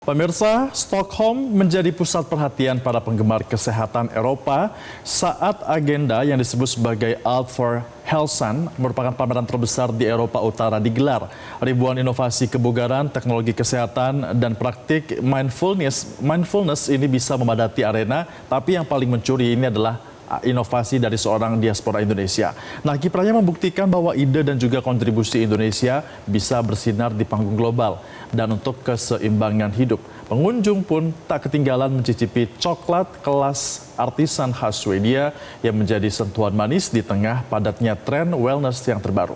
Pemirsa, Stockholm menjadi pusat perhatian para penggemar kesehatan Eropa saat agenda yang disebut sebagai Art for Hälsan merupakan pameran terbesar di Eropa Utara digelar. Ribuan inovasi kebugaran, teknologi kesehatan, dan praktik mindfulness ini bisa memadati arena, tapi yang paling mencuri ini adalah inovasi dari seorang diaspora Indonesia. Nah, kiprahnya membuktikan bahwa ide dan juga kontribusi Indonesia bisa bersinar di panggung global. Dan untuk keseimbangan hidup, pengunjung pun tak ketinggalan mencicipi coklat kelas artisan khas Swedia yang menjadi sentuhan manis di tengah padatnya tren wellness yang terbaru.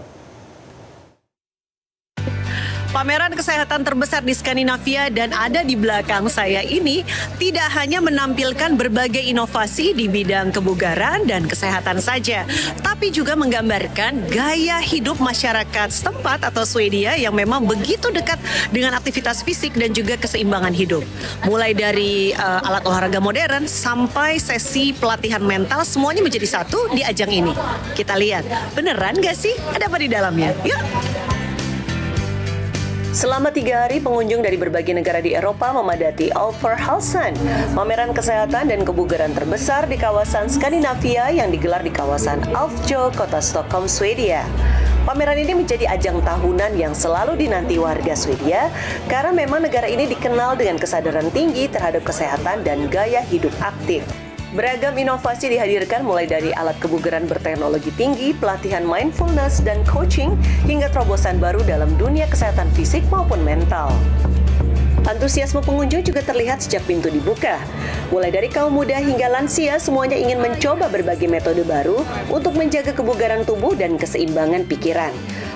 Pameran kesehatan terbesar di Skandinavia dan ada di belakang saya ini tidak hanya menampilkan berbagai inovasi di bidang kebugaran dan kesehatan saja, tapi juga menggambarkan gaya hidup masyarakat setempat atau Swedia yang memang begitu dekat dengan aktivitas fisik dan juga keseimbangan hidup. Mulai dari alat olahraga modern sampai sesi pelatihan mental, semuanya menjadi satu di ajang ini. Kita lihat, beneran gak sih? Ada apa di dalamnya? Yuk! Selama 3 hari, pengunjung dari berbagai negara di Eropa memadati Art for Hälsan, pameran kesehatan dan kebugaran terbesar di kawasan Skandinavia yang digelar di kawasan Älvsjö, kota Stockholm, Swedia. Pameran ini menjadi ajang tahunan yang selalu dinanti warga Swedia karena memang negara ini dikenal dengan kesadaran tinggi terhadap kesehatan dan gaya hidup aktif. Beragam inovasi dihadirkan mulai dari alat kebugaran berteknologi tinggi, pelatihan mindfulness dan coaching, hingga terobosan baru dalam dunia kesehatan fisik maupun mental. Antusiasme pengunjung juga terlihat sejak pintu dibuka. Mulai dari kaum muda hingga lansia, semuanya ingin mencoba berbagai metode baru untuk menjaga kebugaran tubuh dan keseimbangan pikiran.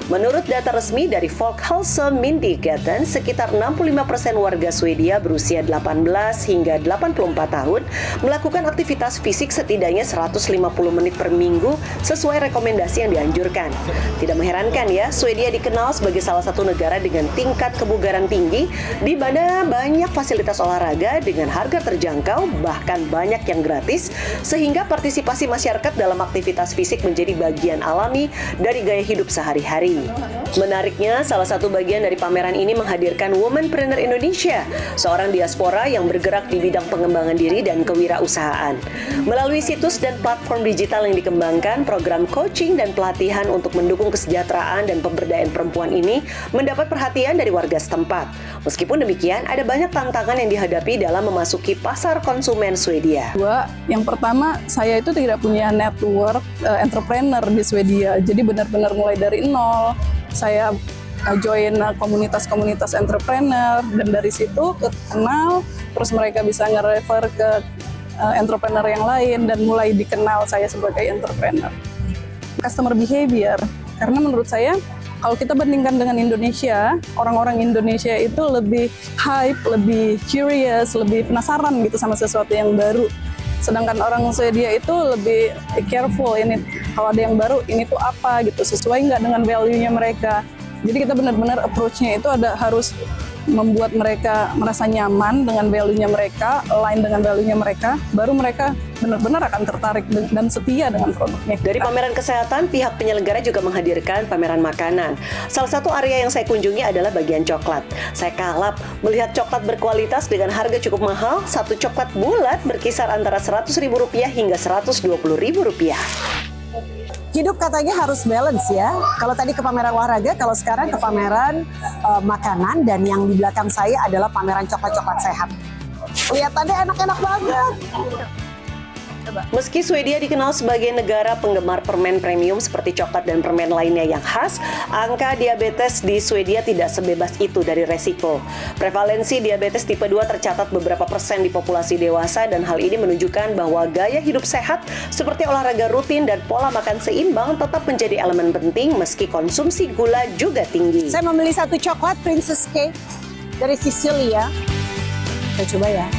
Menurut data resmi dari Folkhälsomyndigheten, sekitar 65% warga Swedia berusia 18 hingga 84 tahun melakukan aktivitas fisik setidaknya 150 menit per minggu sesuai rekomendasi yang dianjurkan. Tidak mengherankan ya, Swedia dikenal sebagai salah satu negara dengan tingkat kebugaran tinggi di mana banyak fasilitas olahraga dengan harga terjangkau, bahkan banyak yang gratis, sehingga partisipasi masyarakat dalam aktivitas fisik menjadi bagian alami dari gaya hidup sehari-hari. Menariknya, salah satu bagian dari pameran ini menghadirkan Womanpreneur Indonesia, seorang diaspora yang bergerak di bidang pengembangan diri dan kewirausahaan. Melalui situs dan platform digital yang dikembangkan, program coaching dan pelatihan untuk mendukung kesejahteraan dan pemberdayaan perempuan ini mendapat perhatian dari warga setempat. Meskipun demikian, ada banyak tantangan yang dihadapi dalam memasuki pasar konsumen Swedia. Yang pertama, saya itu tidak punya network entrepreneur di Swedia, jadi benar-benar mulai dari nol. Saya join komunitas-komunitas entrepreneur dan dari situ kenal, terus mereka bisa nge-refer ke entrepreneur yang lain dan mulai dikenal saya sebagai entrepreneur. Customer behavior, karena menurut saya kalau kita bandingkan dengan Indonesia, orang-orang Indonesia itu lebih hype, lebih curious, lebih penasaran gitu sama sesuatu yang baru. Sedangkan orang Swedia itu lebih careful, ini kalau ada yang baru, ini tuh apa gitu, sesuai nggak dengan value-nya mereka. Jadi kita benar-benar approach-nya itu harus membuat mereka merasa nyaman dengan value-nya mereka, align dengan value-nya mereka, baru mereka benar-benar akan tertarik dan setia dengan produknya. Dari pameran kesehatan, pihak penyelenggara juga menghadirkan pameran makanan. Salah satu area yang saya kunjungi adalah bagian coklat. Saya kalap melihat coklat berkualitas dengan harga cukup mahal. Satu coklat bulat berkisar antara Rp100.000 hingga Rp120.000. Hidup katanya harus balance ya. Kalau tadi ke pameran olahraga, kalau sekarang ke pameran makanan, dan yang di belakang saya adalah pameran coklat-coklat sehat. Kelihatannya enak-enak banget. Meski Swedia dikenal sebagai negara penggemar permen premium seperti coklat dan permen lainnya yang khas, angka diabetes di Swedia tidak sebebas itu dari resiko. Prevalensi diabetes tipe 2 tercatat beberapa persen di populasi dewasa, dan hal ini menunjukkan bahwa gaya hidup sehat seperti olahraga rutin dan pola makan seimbang tetap menjadi elemen penting meski konsumsi gula juga tinggi. Saya membeli satu coklat Princess Cake dari Sicilia. Kita coba ya.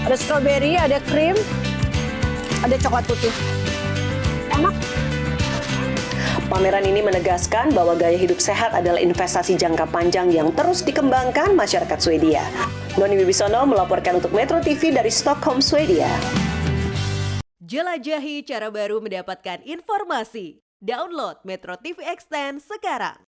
Ada strawberry, ada krim, ada coklat putih. Enak. Pameran ini menegaskan bahwa gaya hidup sehat adalah investasi jangka panjang yang terus dikembangkan masyarakat Swedia. Noni Wibisono melaporkan untuk Metro TV dari Stockholm, Swedia. Jelajahi cara baru mendapatkan informasi. Download Metro TV Extend sekarang.